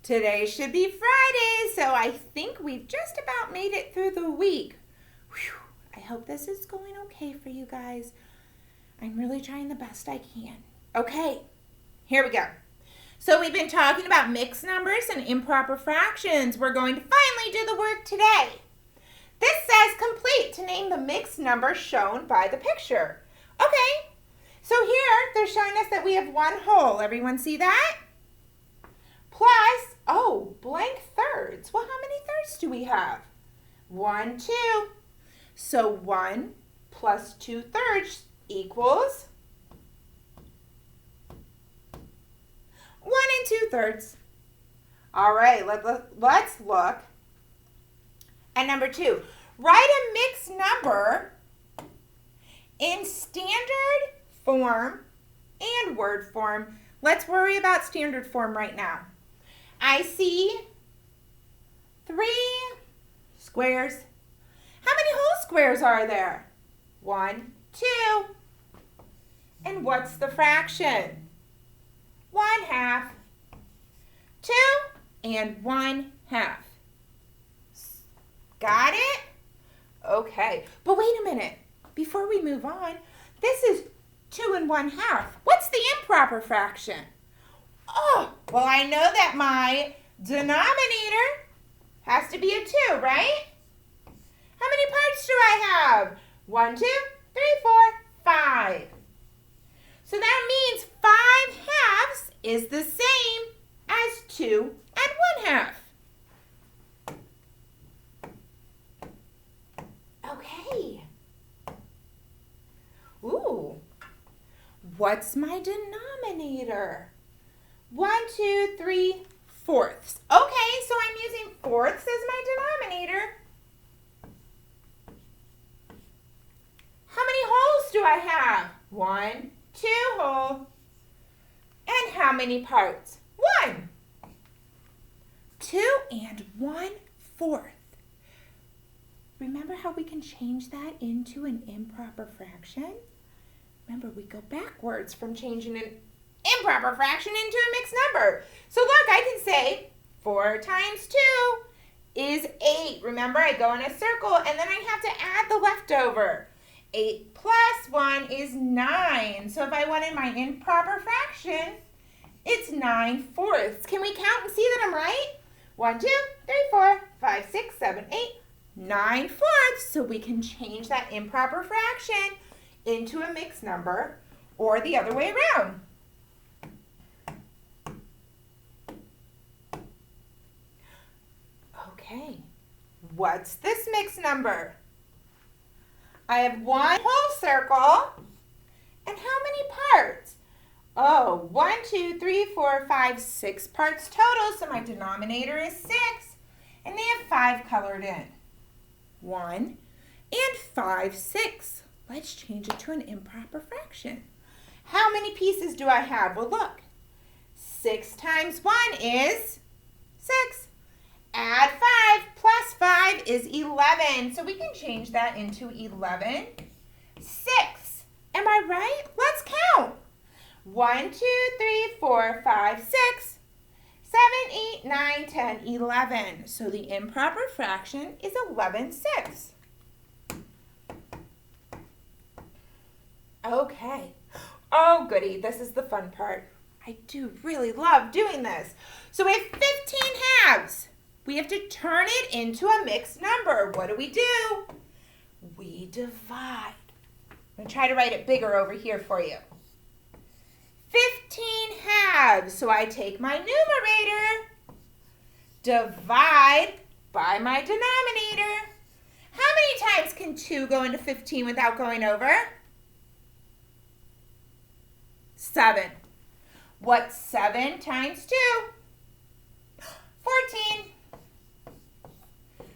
Today should be Friday, so I think we've just about made it through the week. Whew. I hope this is going okay for you guys. I'm really trying the best I can. Okay, here we go. So we've been talking about mixed numbers and improper fractions. We're going to finally do the work today. This says complete to name the mixed number shown by the picture. Okay, so here they're showing us that we have one whole. Everyone see that? Plus, blank thirds. Well, how many thirds do we have? 1, 2. So 1 plus 2 thirds equals 1 2 thirds. All right, let's look at number 2. Write a mixed number in standard form and word form. Let's worry about standard form right now. I see 3 squares. How many whole squares are there? 1, 2. And what's the fraction? 1/2. 2 and 1/2. Got it? Okay, but wait a minute. Before we move on, this is 2 and 1/2. What's the improper fraction? Oh, well, I know that my denominator has to be a 2, right? How many parts do I have? 1, 2, 3, 4, 5. So that means 5/2 is the same as 2 and 1/2. Okay. Ooh. What's my denominator? 1, 2, 3 fourths. Okay, so I'm using fourths as my denominator. How many holes do I have? 1, 2 whole. And how many parts? 1. 2 and 1/4. Remember how we can change that into an improper fraction? Remember, we go backwards from changing an improper fraction into a mixed number. So look, I can say 4 times 2 is 8. Remember, I go in a circle and then I have to add the leftover. 8 plus 1 is 9. So if I wanted my improper fraction, it's 9/4. Can we count and see that I'm right? 1, 2, 3, 4, 5, 6, 7, 8, 9/4. So we can change that improper fraction into a mixed number or the other way around. Okay, what's this mixed number? I have one whole circle, and how many parts? 1, 2, 3, 4, 5, 6 parts total, so my denominator is 6, and they have 5 colored in. 1 and 5, 6. Let's change it to an improper fraction. How many pieces do I have? Well, look, 6 times 1 is 6. Add 5 plus 5 is 11. So we can change that into 11. 6. Am I right? Let's count. 1, 2, 3, 4, 5, 6, 7, 8, 9, 10, 11. So the improper fraction is 11/6. Okay. Oh, goody. This is the fun part. I do really love doing this. So we have 15 halves. We have to turn it into a mixed number. What do? We divide. I'm going to try to write it bigger over here for you. 15 halves. So I take my numerator, divide by my denominator. How many times can 2 go into 15 without going over? 7. What's 7 times 2? 14.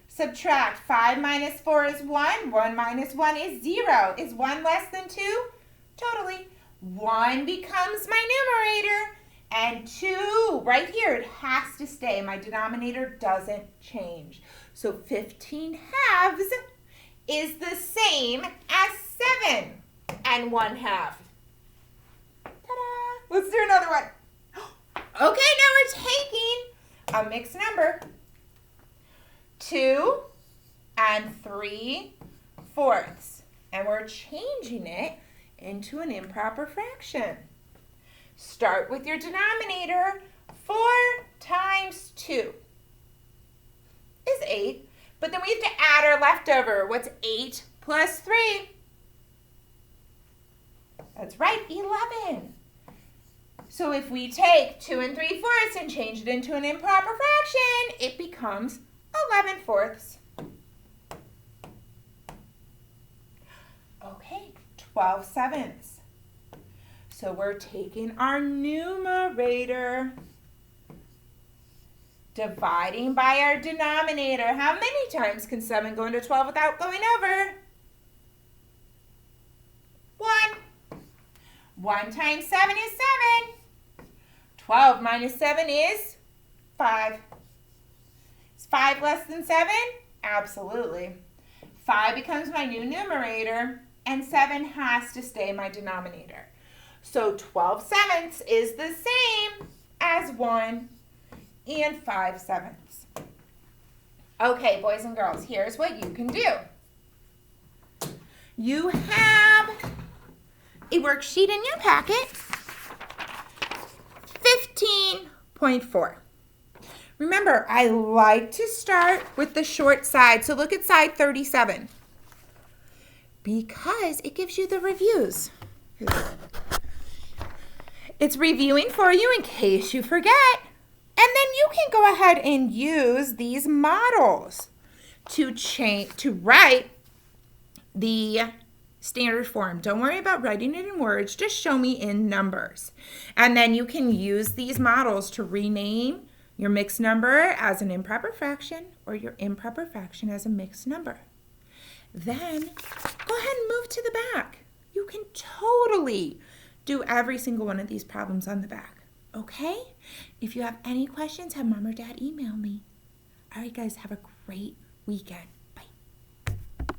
Subtract. 5 minus 4 is 1. 1 minus 1 is 0. Is 1 less than 2? Totally. 1 becomes my numerator. And 2, right here, it has to stay. My denominator doesn't change. So 15 halves is the same as 7 and 1/2. Ta-da! Let's do another one. Okay, now we're taking a mixed number. 2 3/4. And we're changing it into an improper fraction. Start with your denominator. 4 times 2 is 8. But then we have to add our leftover. What's 8 plus 3? That's right, 11. So if we take 2 3/4 and change it into an improper fraction, it becomes 11/4. Okay, 12/7. So we're taking our numerator, dividing by our denominator. How many times can 7 go into 12 without going over? 1. 1 times 7 is 7. 12 minus 7 is 5. Is 5 less than 7? Absolutely. 5 becomes my new numerator, and 7 has to stay my denominator. So 12/7 is the same as 1 5/7. Okay, boys and girls, here's what you can do. You have a worksheet in your packet, 15.4. Remember, I like to start with the short side, so look at side 37, because it gives you the reviews. It's reviewing for you in case you forget. And then you can go ahead and use these models to write the standard form. Don't worry about writing it in words, just show me in numbers. And then you can use these models to rename your mixed number as an improper fraction or your improper fraction as a mixed number. Then go ahead and move to the back. You can totally do every single one of these problems on the back, okay? If you have any questions, have mom or dad email me. All right, guys, have a great weekend.